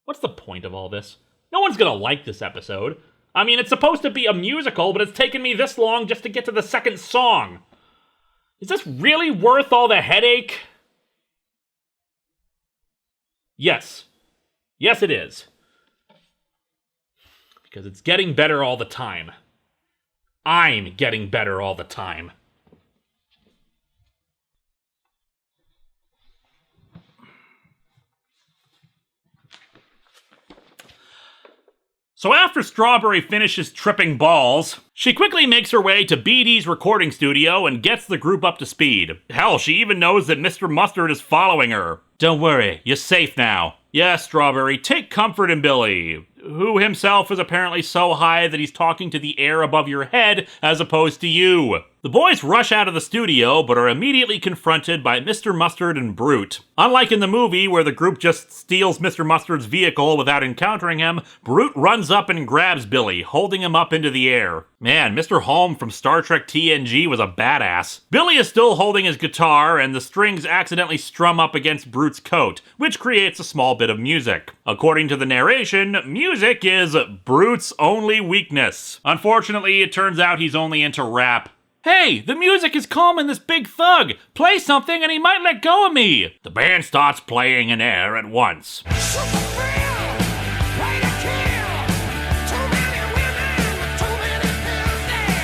What's the point of all this? No one's gonna like this episode. I mean, it's supposed to be a musical, but it's taken me this long just to get to the second song. Is this really worth all the headache? Yes. Yes, it is. Because it's getting better all the time. I'm getting better all the time. So after Strawberry finishes tripping balls, she quickly makes her way to BD's recording studio and gets the group up to speed. Hell, she even knows that Mr. Mustard is following her. Don't worry, you're safe now. Yes, Strawberry, take comfort in Billy, who himself is apparently so high that he's talking to the air above your head as opposed to you. The boys rush out of the studio, but are immediately confronted by Mr. Mustard and Brute. Unlike in the movie, where the group just steals Mr. Mustard's vehicle without encountering him, Brute runs up and grabs Billy, holding him up into the air. Man, Mr. Holm from Star Trek TNG was a badass. Billy is still holding his guitar, and the strings accidentally strum up against Brute's coat, which creates a small bit of music. According to the narration, music is Brute's only weakness. Unfortunately, it turns out he's only into rap. Hey, the music is calming this big thug. Play something and he might let go of me. The band starts playing an air at once.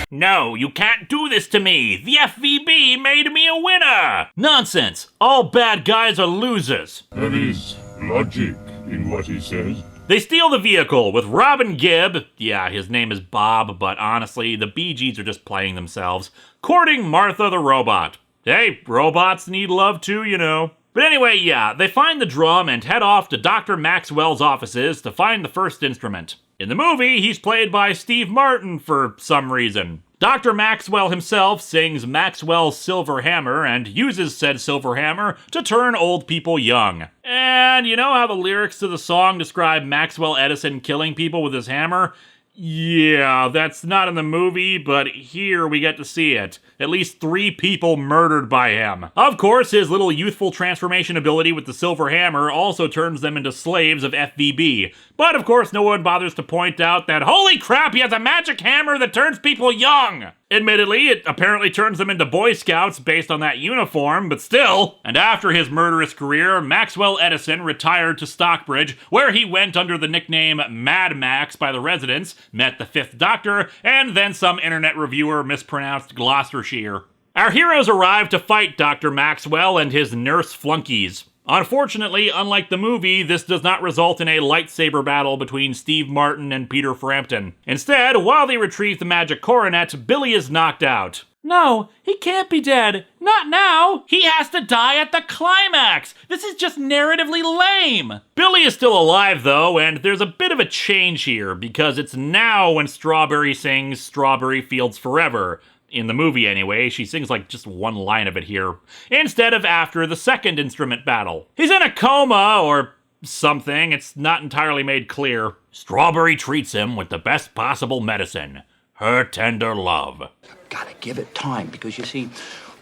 No, you can't do this to me. The FVB made me a winner. Nonsense. All bad guys are losers. There is logic in what he says. They steal the vehicle with Robin Gibb, yeah, his name is Bob, but honestly, the Bee Gees are just playing themselves, courting Martha the robot. Hey, robots need love too, you know. But anyway, yeah, they find the drum and head off to Dr. Maxwell's offices to find the first instrument. In the movie, he's played by Steve Martin for some reason. Dr. Maxwell himself sings Maxwell's Silver Hammer and uses said silver hammer to turn old people young. And you know how the lyrics to the song describe Maxwell Edison killing people with his hammer? Yeah, that's not in the movie, but here we get to see it. At least 3 people murdered by him. Of course, his little youthful transformation ability with the silver hammer also turns them into slaves of FVB. But of course, no one bothers to point out that, holy crap, he has a magic hammer that turns people young! Admittedly, it apparently turns them into Boy Scouts based on that uniform, but still. And after his murderous career, Maxwell Edison retired to Stockbridge, where he went under the nickname Mad Max by the residents, met the Fifth Doctor, and then some internet reviewer mispronounced Gloucestershire. Our heroes arrive to fight Dr. Maxwell and his nurse flunkies. Unfortunately, unlike the movie, this does not result in a lightsaber battle between Steve Martin and Peter Frampton. Instead, while they retrieve the magic coronet, Billy is knocked out. No, he can't be dead. Not now. He has to die at the climax. This is just narratively lame. Billy is still alive, though, and there's a bit of a change here, because it's now when Strawberry sings Strawberry Fields Forever. In the movie, anyway, she sings like just one line of it here, instead of after the second instrument battle. He's in a coma, or something, it's not entirely made clear. Strawberry treats him with the best possible medicine, her tender love. Gotta give it time, because you see,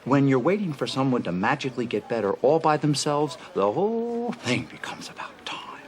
when you're waiting for someone to magically get better all by themselves, the whole thing becomes about time.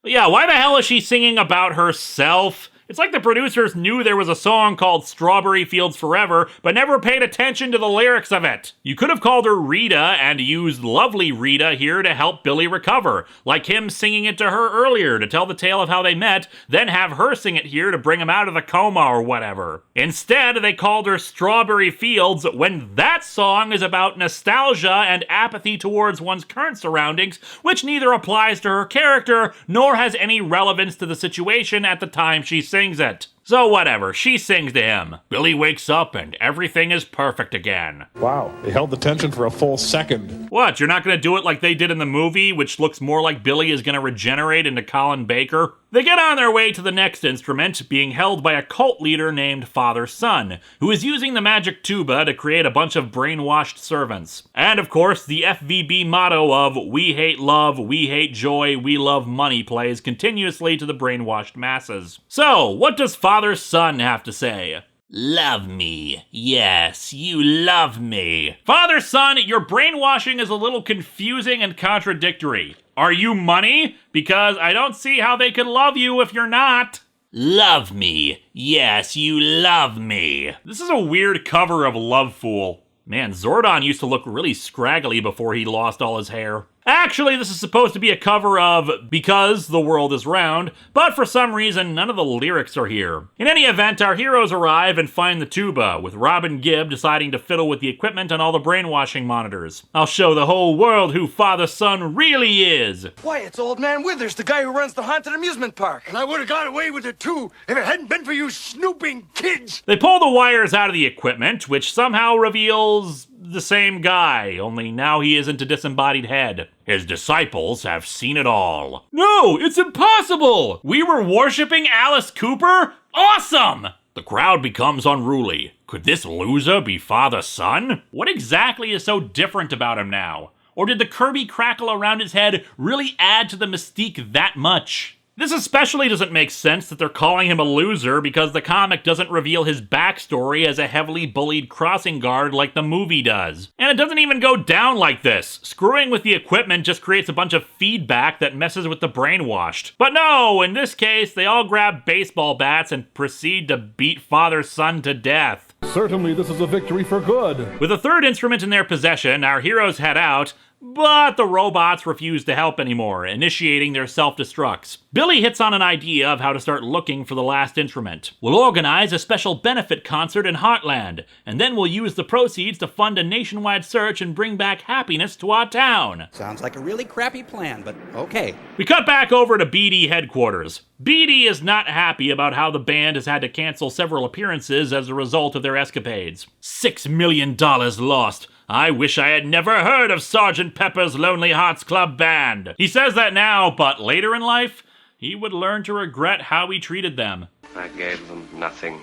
Yeah, why the hell is she singing about herself? It's like the producers knew there was a song called Strawberry Fields Forever, but never paid attention to the lyrics of it. You could have called her Rita and used lovely Rita here to help Billy recover, like him singing it to her earlier to tell the tale of how they met, then have her sing it here to bring him out of the coma or whatever. Instead, they called her Strawberry Fields when that song is about nostalgia and apathy towards one's current surroundings, which neither applies to her character nor has any relevance to the situation at the time she sings it. So whatever, she sings to him. Billy wakes up and everything is perfect again. Wow, they held the tension for a full second. What, you're not gonna do it like they did in the movie, which looks more like Billy is gonna regenerate into Colin Baker? They get on their way to the next instrument, being held by a cult leader named Father Sun, who is using the magic tuba to create a bunch of brainwashed servants. And of course, the FVB motto of "We hate love, we hate joy, we love money" plays continuously to the brainwashed masses. So, what does Father Sun have to say? Love me. Yes, you love me. Father Sun, your brainwashing is a little confusing and contradictory. Are you money? Because I don't see how they could love you if you're not. Love me. Yes, you love me. This is a weird cover of Love Fool. Man, Zordon used to look really scraggly before he lost all his hair. Actually, this is supposed to be a cover of Because the World is Round, but for some reason, none of the lyrics are here. In any event, our heroes arrive and find the tuba, with Robin Gibb deciding to fiddle with the equipment on all the brainwashing monitors. I'll show the whole world who Father-Son really is. Why, it's Old Man Withers, the guy who runs the haunted amusement park. And I would have got away with it too if it hadn't been for you snooping kids. They pull the wires out of the equipment, which somehow reveals the same guy, only now he isn't a disembodied head. His disciples have seen it all. No, it's impossible! We were worshipping Alice Cooper? Awesome! The crowd becomes unruly. Could this loser be Father-Son? What exactly is so different about him now? Or did the Kirby crackle around his head really add to the mystique that much? This especially doesn't make sense that they're calling him a loser because the comic doesn't reveal his backstory as a heavily bullied crossing guard like the movie does. And it doesn't even go down like this. Screwing with the equipment just creates a bunch of feedback that messes with the brainwashed. But no, in this case, they all grab baseball bats and proceed to beat Father-Son to death. Certainly this is a victory for good. With a third instrument in their possession, our heroes head out, but the robots refuse to help anymore, initiating their self-destructs. Billy hits on an idea of how to start looking for the last instrument. We'll organize a special benefit concert in Heartland, and then we'll use the proceeds to fund a nationwide search and bring back happiness to our town. Sounds like a really crappy plan, but okay. We cut back over to BD headquarters. BD is not happy about how the band has had to cancel several appearances as a result of their escapades. $6 million lost. I wish I had never heard of Sgt. Pepper's Lonely Hearts Club Band. He says that now, but later in life, he would learn to regret how he treated them. I gave them nothing.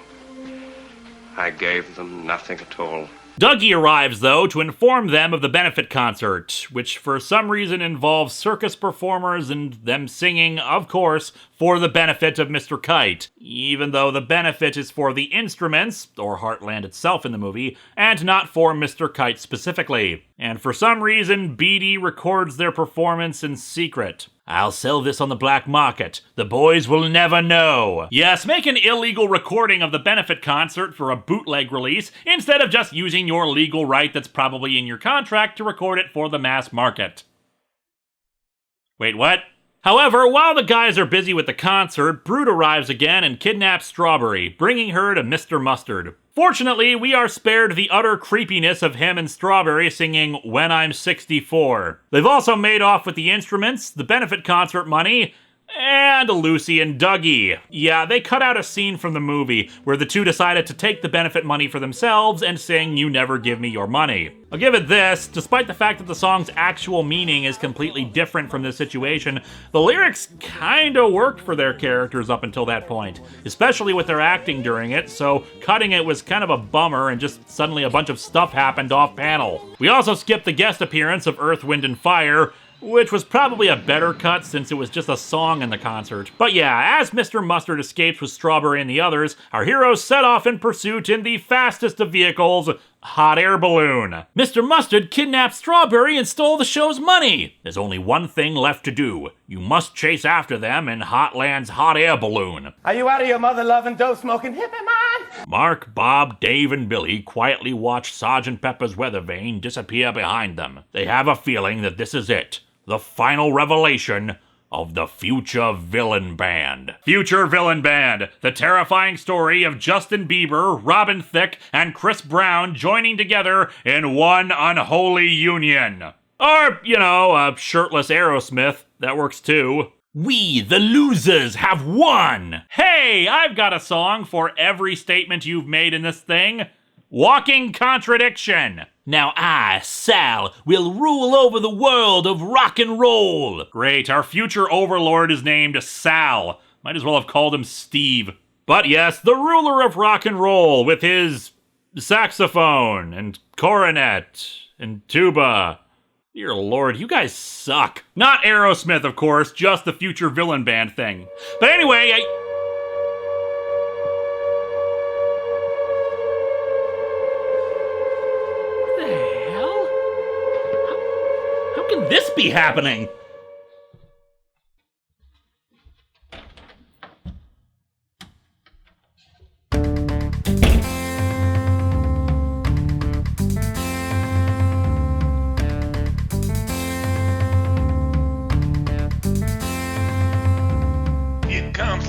I gave them nothing at all. Dougie arrives, though, to inform them of the benefit concert, which for some reason involves circus performers and them singing, of course, for the benefit of Mr. Kite, even though the benefit is for the instruments, or Heartland itself in the movie, and not for Mr. Kite specifically. And for some reason, BD records their performance in secret. I'll sell this on the black market. The boys will never know. Yes, make an illegal recording of the benefit concert for a bootleg release instead of just using your legal right that's probably in your contract to record it for the mass market. Wait, what? However, while the guys are busy with the concert, Brute arrives again and kidnaps Strawberry, bringing her to Mr. Mustard. Fortunately, we are spared the utter creepiness of him and Strawberry singing When I'm 64. They've also made off with the instruments, the benefit concert money, and Lucy and Dougie. Yeah, they cut out a scene from the movie where the two decided to take the benefit money for themselves and sing You Never Give Me Your Money. I'll give it this, despite the fact that the song's actual meaning is completely different from this situation, the lyrics kinda worked for their characters up until that point, especially with their acting during it, so cutting it was kind of a bummer and just suddenly a bunch of stuff happened off panel. We also skipped the guest appearance of Earth, Wind, and Fire, which was probably a better cut since it was just a song in the concert. But yeah, as Mr. Mustard escapes with Strawberry and the others, our heroes set off in pursuit in the fastest of vehicles, Hot Air Balloon. Mr. Mustard kidnapped Strawberry and stole the show's money. There's only one thing left to do. You must chase after them in Hotland's Hot Air Balloon. Are you out of your mother-loving, dope-smoking hippie mind? Mark, Bob, Dave, and Billy quietly watch Sgt. Pepper's weather vane disappear behind them. They have a feeling that this is it. The final revelation of the Future Villain Band. Future Villain Band, the terrifying story of Justin Bieber, Robin Thicke, and Chris Brown joining together in one unholy union. Or, a shirtless Aerosmith. That works too. We, the losers, have won! Hey, I've got a song for every statement you've made in this thing. Walking contradiction. Now I, Sal, will rule over the world of rock and roll. Great, our future overlord is named Sal. Might as well have called him Steve. But yes, the ruler of rock and roll with his saxophone and cornet and tuba. Dear Lord, you guys suck. Not Aerosmith, of course, just the Future Villain Band thing. But anyway, What the hell? How can this be happening?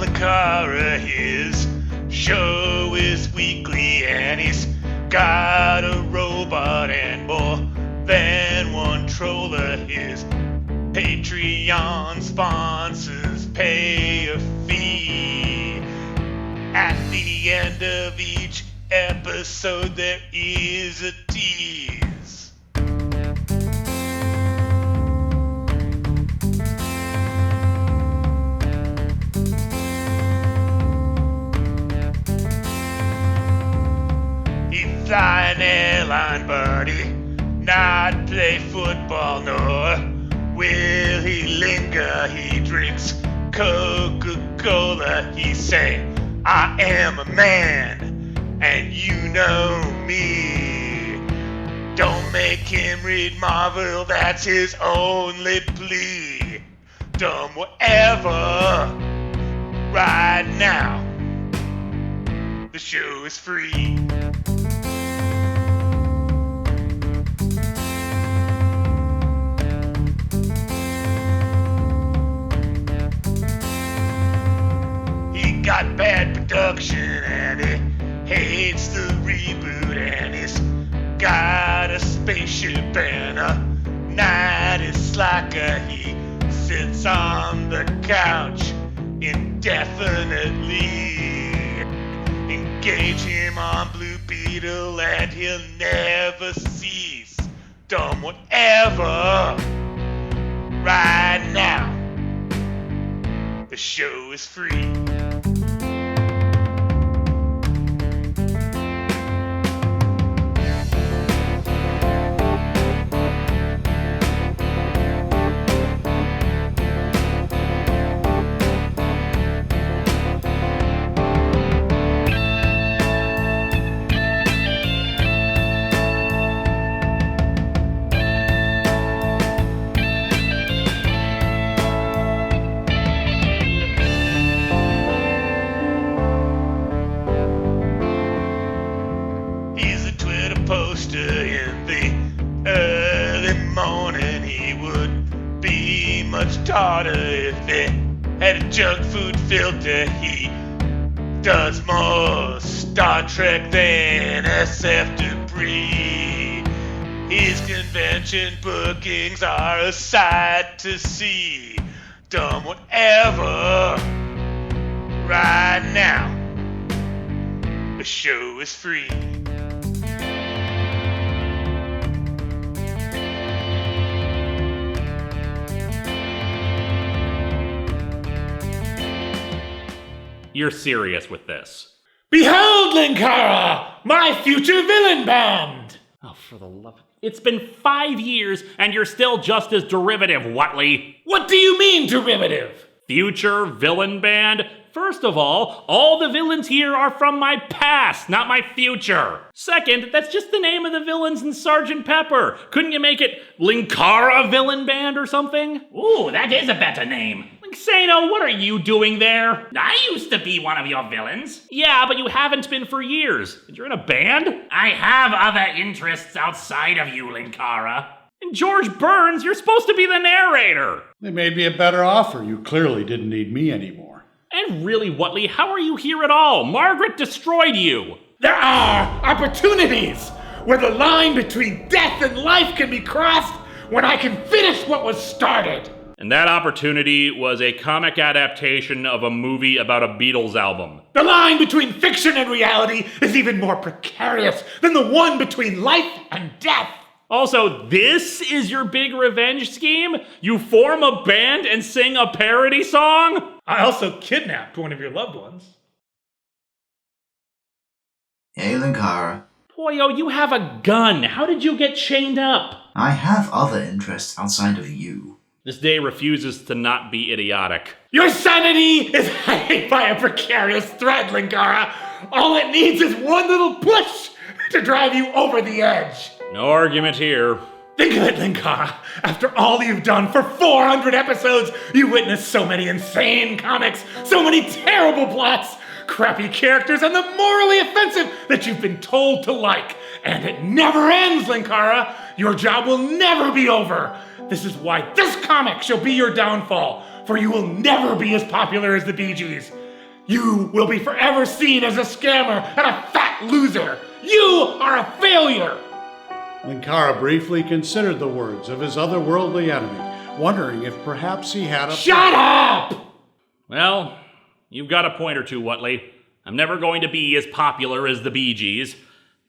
Linkara. His show is weekly and he's got a robot and more than one troller. His Patreon sponsors pay a fee. At the end of each episode there is a tease. He fly an airline, buddy, not play football, nor will he linger. He drinks Coca-Cola. He say, I am a man, and you know me. Don't make him read Marvel, that's his only plea. Dumb whatever, right now, the show is free. Got bad production and he hates the reboot, and he's got a spaceship and a night is slacker. He sits on the couch indefinitely. Engage him on Blue Beetle and he'll never cease. Dumb whatever, right now, the show is free. In the early morning, he would be much taller if they had a junk food filter. He does more Star Trek than SF Debris. His convention bookings are a sight to see. Dumb whatever, right now, the show is free. You're serious with this. Behold, Linkara, my future villain band! Oh, for the love of... It's been 5 years, and you're still just as derivative, Whatley. What do you mean, derivative? Future villain band? First of all the villains here are from my past, not my future. Second, that's just the name of the villains in Sgt. Pepper. Couldn't you make it Linkara Villain Band or something? Ooh, that is a better name. Xano, what are you doing there? I used to be one of your villains. Yeah, but you haven't been for years. And you're in a band? I have other interests outside of you, Linkara. And George Burns, you're supposed to be the narrator. They made me a better offer. You clearly didn't need me anymore. And really, Whatley, how are you here at all? Margaret destroyed you. There are opportunities where the line between death and life can be crossed when I can finish what was started. And that opportunity was a comic adaptation of a movie about a Beatles album. The line between fiction and reality is even more precarious than the one between life and death. Also, this is your big revenge scheme? You form a band and sing a parody song? I also kidnapped one of your loved ones. Hey, Linkara. Poyo, you have a gun. How did you get chained up? I have other interests outside of you. This day refuses to not be idiotic. Your sanity is hanging by a precarious thread, Linkara. All it needs is one little push to drive you over the edge. No argument here. Think of it, Linkara. After all you've done for 400 episodes, you witnessed so many insane comics, so many terrible plots, crappy characters, and the morally offensive that you've been told to like. And it never ends, Linkara. Your job will never be over. This is why this comic shall be your downfall, for you will never be as popular as the Bee Gees. You will be forever seen as a scammer and a fat loser. You are a failure. Linkara briefly considered the words of his otherworldly enemy, wondering if perhaps he had a... Shut up! Well, you've got a point or two, Whatley. I'm never going to be as popular as the Bee Gees.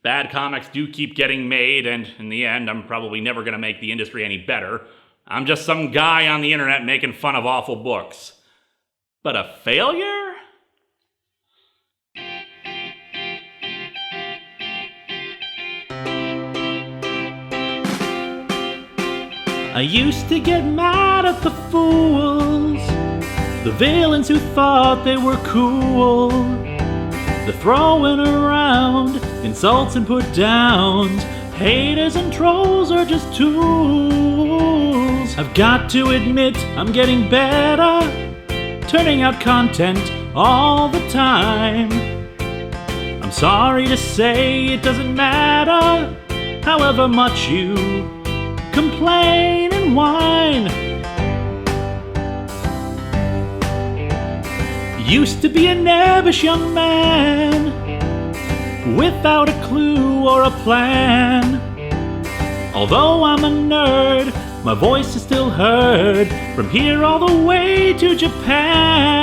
Bad comics do keep getting made, and in the end, I'm probably never going to make the industry any better. I'm just some guy on the internet making fun of awful books. But a failure? I used to get mad at the fools, the villains who thought they were cool, the throwing around insults and put downs. Haters and trolls are just tools. I've got to admit I'm getting better, turning out content all the time. I'm sorry to say it doesn't matter however much you complain and whine. Used to be a nebbish young man without a clue or a plan. Although I'm a nerd, my voice is still heard from here all the way to Japan.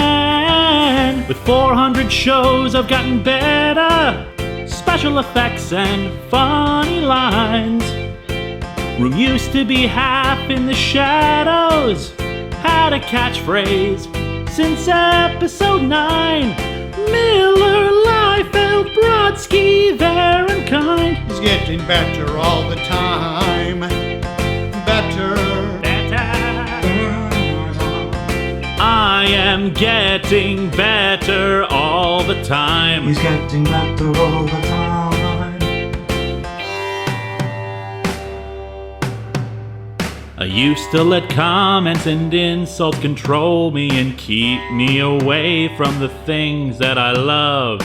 With 400 shows I've gotten better, special effects and funny lines. Room used to be half in the shadows, had a catchphrase since episode 9. Miller, Liefeld, Brodsky, Varenkind. He's getting better all the time. Better. I am getting better all the time. He's getting better all the time. I used to let comments and insults control me and keep me away from the things that I love.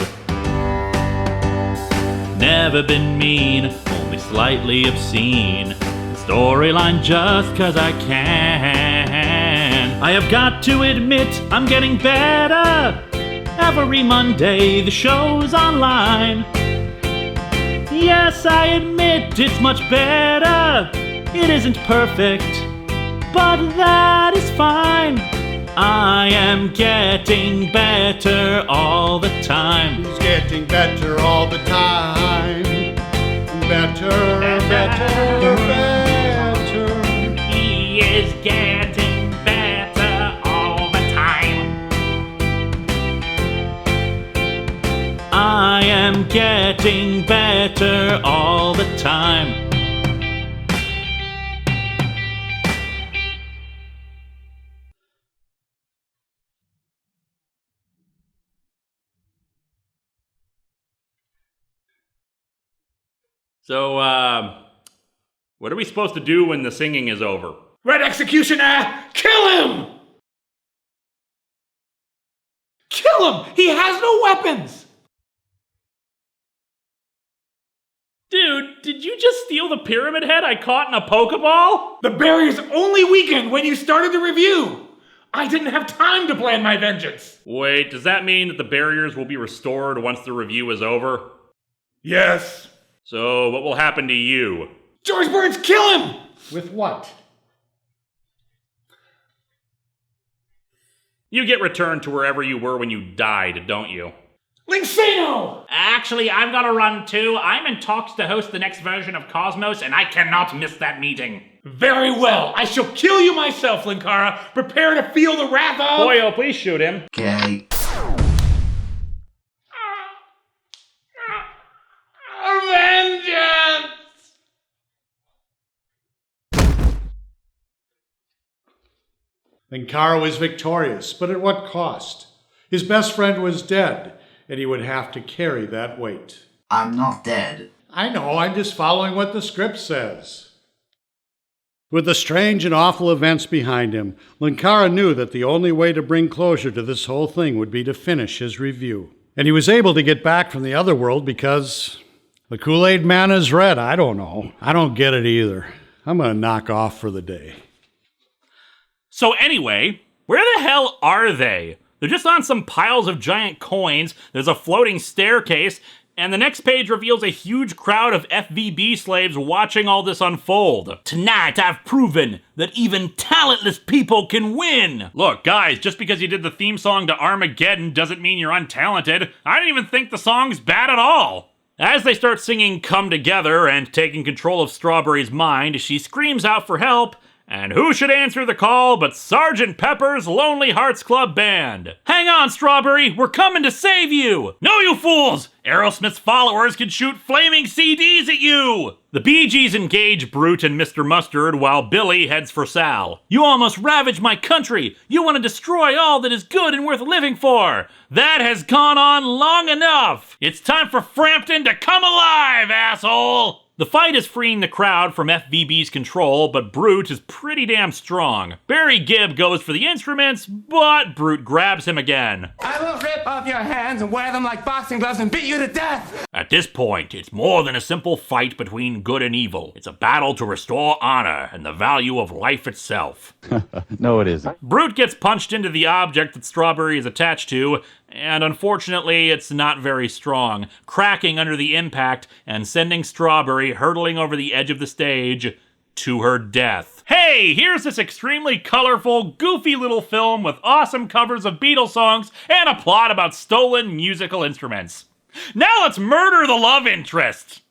Never been mean, only slightly obscene. Storyline just 'cause I can. I have got to admit I'm getting better. Every Monday the show's online. Yes, I admit it's much better. It isn't perfect, but that is fine. I am getting better all the time. He's getting better all the time. Better, better, better. He is getting better all the time. I am getting better all the time. So, what are we supposed to do when the singing is over? Red Executioner, kill him! Kill him! He has no weapons! Dude, did you just steal the pyramid head I caught in a Pokeball? The barriers only weakened when you started the review. I didn't have time to plan my vengeance. Wait, does that mean that the barriers will be restored once the review is over? Yes. So, what will happen to you? George Burns, kill him! With what? You get returned to wherever you were when you died, don't you? Linksano! Actually, I've got to run too. I'm in talks to host the next version of Cosmos, and I cannot miss that meeting. Very well. I shall kill you myself, Linkara. Prepare to feel the wrath of... Boyo, please shoot him. Okay. Vengeance! Linkara was victorious, but at what cost? His best friend was dead, and he would have to carry that weight. I'm not dead. I know, I'm just following what the script says. With the strange and awful events behind him, Linkara knew that the only way to bring closure to this whole thing would be to finish his review. And he was able to get back from the other world because the Kool-Aid man is red. I don't know. I don't get it either. I'm going to knock off for the day. So anyway, where the hell are they? The They're just on some piles of giant coins, there's a floating staircase, and the next page reveals a huge crowd of FVB slaves watching all this unfold. Tonight I've proven that even talentless people can win! Look, guys, just because you did the theme song to Armageddon doesn't mean you're untalented. I don't even think the song's bad at all. As they start singing Come Together and taking control of Strawberry's mind, she screams out for help, and who should answer the call but Sgt. Pepper's Lonely Hearts Club Band? Hang on, Strawberry, we're coming to save you! No, you fools! Aerosmith's followers can shoot flaming CDs at you! The Bee Gees engage Brute and Mr. Mustard while Billy heads for Sal. You almost ravaged my country! You want to destroy all that is good and worth living for! That has gone on long enough! It's time for Frampton to come alive, asshole! The fight is freeing the crowd from FVB's control, but Brute is pretty damn strong. Barry Gibb goes for the instruments, but Brute grabs him again. I will rip off your hands and wear them like boxing gloves and beat you to death! At this point, it's more than a simple fight between good and evil. It's a battle to restore honor and the value of life itself. No, it isn't. Brute gets punched into the object that Strawberry is attached to, and unfortunately, it's not very strong, cracking under the impact and sending Strawberry hurtling over the edge of the stage to her death. Hey, here's this extremely colorful, goofy little film with awesome covers of Beatles songs and a plot about stolen musical instruments. Now let's murder the love interest!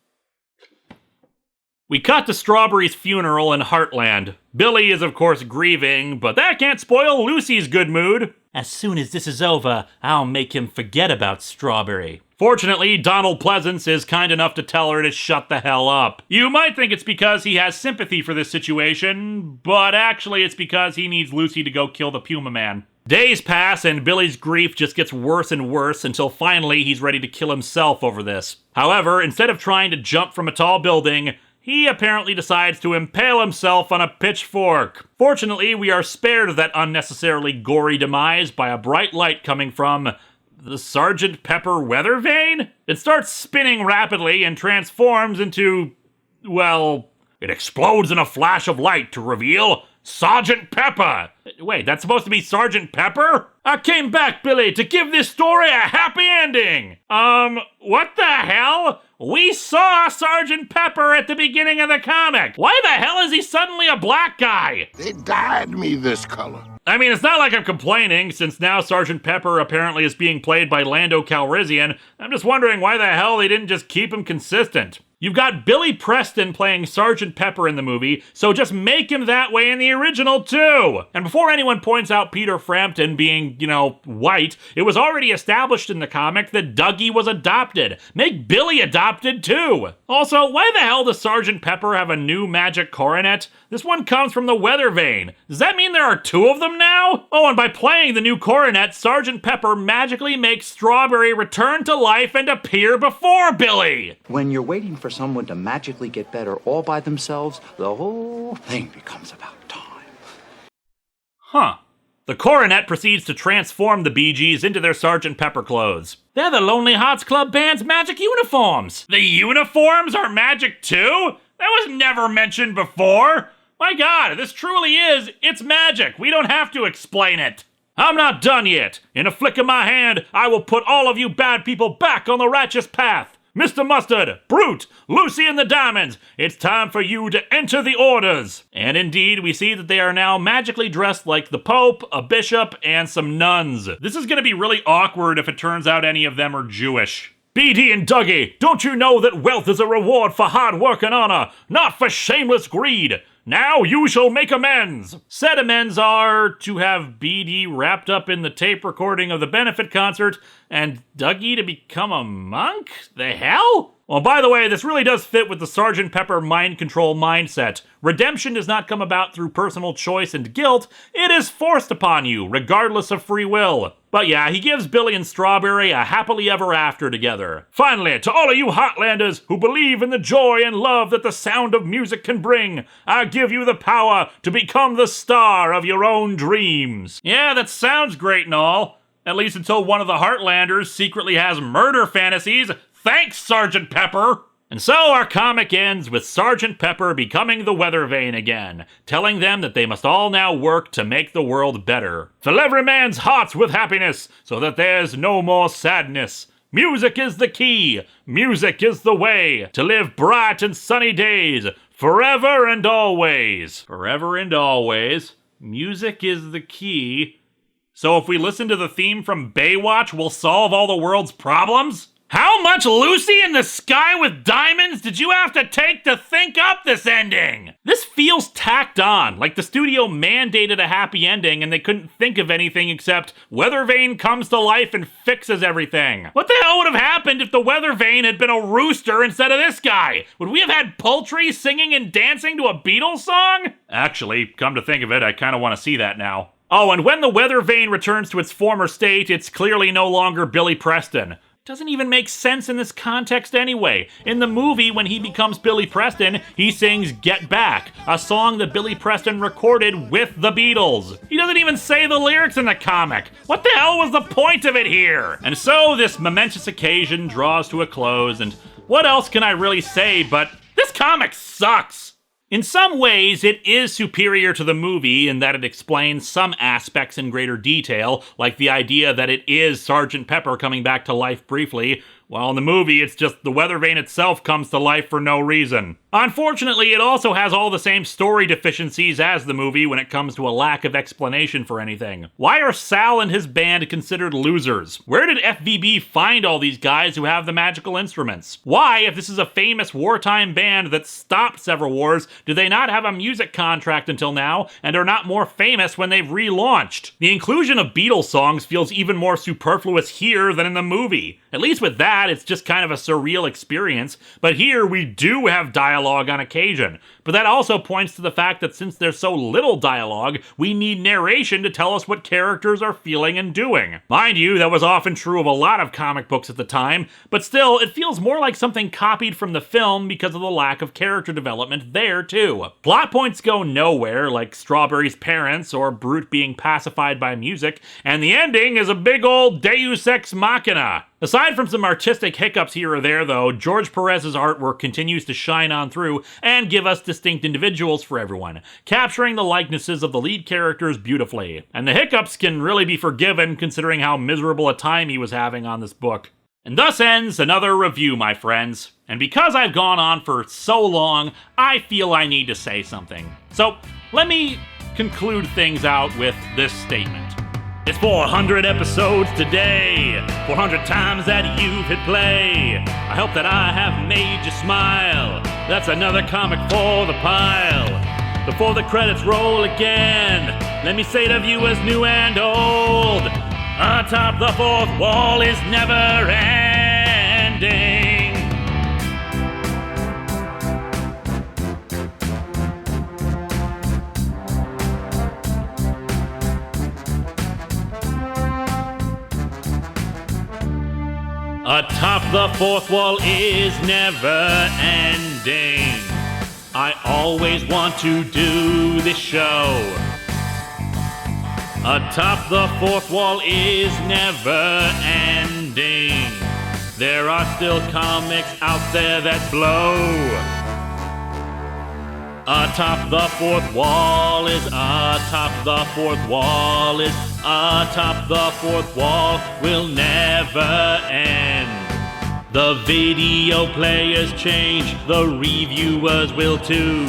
We cut to Strawberry's funeral in Heartland. Billy is of course grieving, but that can't spoil Lucy's good mood. As soon as this is over, I'll make him forget about Strawberry. Fortunately, Donald Pleasance is kind enough to tell her to shut the hell up. You might think it's because he has sympathy for this situation, but actually it's because he needs Lucy to go kill the Puma Man. Days pass and Billy's grief just gets worse and worse until finally he's ready to kill himself over this. However, instead of trying to jump from a tall building, he apparently decides to impale himself on a pitchfork. Fortunately, we are spared of that unnecessarily gory demise by a bright light coming from the Sgt. Pepper weather vane? It starts spinning rapidly and transforms into, well, it explodes in a flash of light to reveal Sgt. Pepper! Wait, that's supposed to be Sgt. Pepper? I came back, Billy, to give this story a happy ending! What the hell? We saw Sgt. Pepper at the beginning of the comic! Why the hell is he suddenly a black guy? They dyed me this color. I mean, it's not like I'm complaining, since now Sgt. Pepper apparently is being played by Lando Calrissian. I'm just wondering why the hell they didn't just keep him consistent. You've got Billy Preston playing Sgt. Pepper in the movie, so just make him that way in the original too! And before anyone points out Peter Frampton being, white, it was already established in the comic that Dougie was adopted. Make Billy adopted too! Also, why the hell does Sgt. Pepper have a new magic coronet? This one comes from the weather vane. Does that mean there are two of them now? Oh, and by playing the new coronet, Sgt. Pepper magically makes Strawberry return to life and appear before Billy! When you're waiting for someone to magically get better all by themselves, the whole thing becomes about time. Huh. The coronet proceeds to transform the Bee Gees into their Sgt. Pepper clothes. They're the Lonely Hearts Club Band's magic uniforms! The uniforms are magic too? That was never mentioned before! My god, this truly is, it's magic! We don't have to explain it! I'm not done yet! In a flick of my hand, I will put all of you bad people back on the righteous path! Mr. Mustard, Brute, Lucy and the Diamonds, it's time for you to enter the orders! And indeed, we see that they are now magically dressed like the Pope, a bishop, and some nuns. This is gonna be really awkward if it turns out any of them are Jewish. BD and Dougie, don't you know that wealth is a reward for hard work and honor, not for shameless greed? Now you shall make amends! Said amends are to have BD wrapped up in the tape recording of the benefit concert and Dougie to become a monk? The hell? Well, by the way, this really does fit with the Sgt. Pepper mind control mindset. Redemption does not come about through personal choice and guilt, it is forced upon you, regardless of free will. But yeah, he gives Billy and Strawberry a happily ever after together. Finally, to all of you Heartlanders who believe in the joy and love that the sound of music can bring, I give you the power to become the star of your own dreams. Yeah, that sounds great and all. At least until one of the Heartlanders secretly has murder fantasies. Thanks, Sgt. Pepper! And so our comic ends with Sergeant Pepper becoming the Weather Vane again, telling them that they must all now work to make the world better. Fill every man's hearts with happiness, so that there's no more sadness. Music is the key, music is the way, to live bright and sunny days, forever and always. Forever and always. Music is the key. So if we listen to the theme from Baywatch, we'll solve all the world's problems? How much Lucy in the Sky with Diamonds did you have to take to think up this ending? This feels tacked on, like the studio mandated a happy ending and they couldn't think of anything except Weather Vane comes to life and fixes everything. What the hell would have happened if the Weather Vane had been a rooster instead of this guy? Would we have had poultry singing and dancing to a Beatles song? Actually, come to think of it, I kind of want to see that now. Oh, and when the Weather Vane returns to its former state, it's clearly no longer Billy Preston. Doesn't even make sense in this context anyway. In the movie, when he becomes Billy Preston, he sings Get Back, a song that Billy Preston recorded with the Beatles. He doesn't even say the lyrics in the comic. What the hell was the point of it here? And so this momentous occasion draws to a close, and what else can I really say but this comic sucks? In some ways, it is superior to the movie in that it explains some aspects in greater detail, like the idea that it is Sergeant Pepper coming back to life briefly, while in the movie it's just the Weather Vane itself comes to life for no reason. Unfortunately, it also has all the same story deficiencies as the movie when it comes to a lack of explanation for anything. Why are Sal and his band considered losers? Where did FVB find all these guys who have the magical instruments? Why, if this is a famous wartime band that stopped several wars, do they not have a music contract until now and are not more famous when they've relaunched? The inclusion of Beatles songs feels even more superfluous here than in the movie. At least with that, it's just kind of a surreal experience, but here we do have dialogue on occasion. But that also points to the fact that since there's so little dialogue, we need narration to tell us what characters are feeling and doing. Mind you, that was often true of a lot of comic books at the time, but still, it feels more like something copied from the film because of the lack of character development there too. Plot points go nowhere, like Strawberry's parents or Brute being pacified by music, and the ending is a big old deus ex machina. Aside from some artistic hiccups here or there, though, George Perez's artwork continues to shine on through and give us distinct individuals for everyone, capturing the likenesses of the lead characters beautifully. And the hiccups can really be forgiven considering how miserable a time he was having on this book. And thus ends another review, my friends. And because I've gone on for so long, I feel I need to say something. So let me conclude things out with this statement. It's 400 episodes today, 400 times that you've hit play. I hope that I have made you smile. That's another comic for the pile. Before the credits roll again, let me say to viewers new and old, Atop the Fourth Wall is never ending. Atop the fourth wall is never ending. I always want to do this show. Atop the fourth wall is never ending. There are still comics out there that blow. Atop the fourth wall is atop the fourth wall is atop the fourth wall will never end. The video players change, the reviewers will too.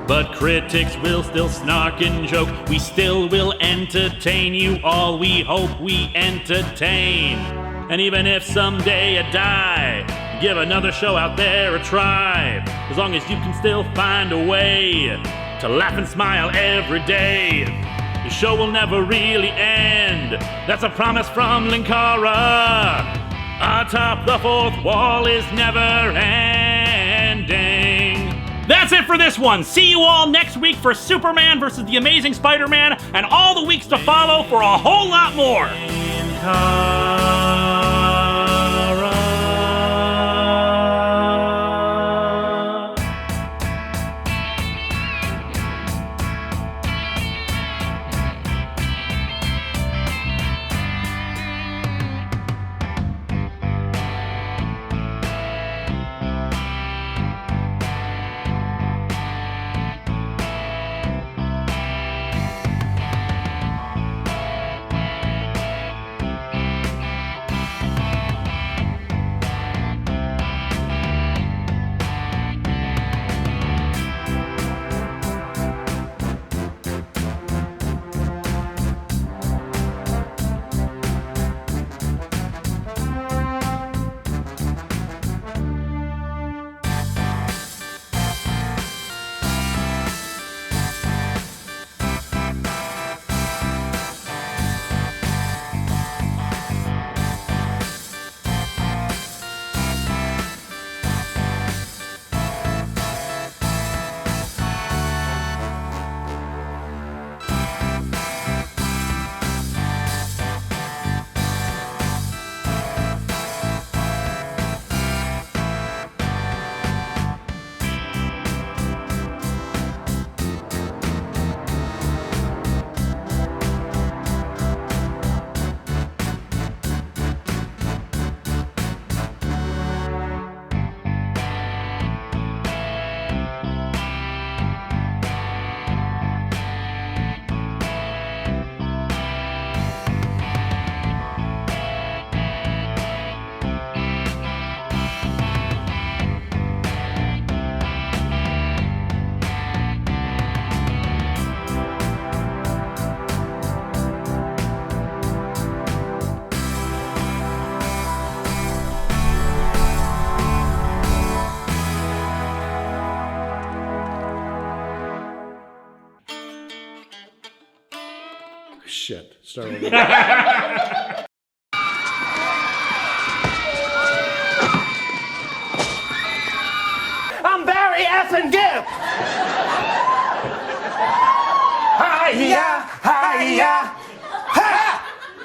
But critics will still snark and joke. We still will entertain you all. We hope we entertain. And even if someday you die, give another show out there a try. As long as you can still find a way to laugh and smile every day. The show will never really end. That's a promise from Linkara. Atop the fourth wall is never ending. That's it for this one. See you all next week for Superman vs. The Amazing Spider-Man and all the weeks to follow for a whole lot more. Start over. I'm Barry effing Gibb. Hi-ya, hi-ya.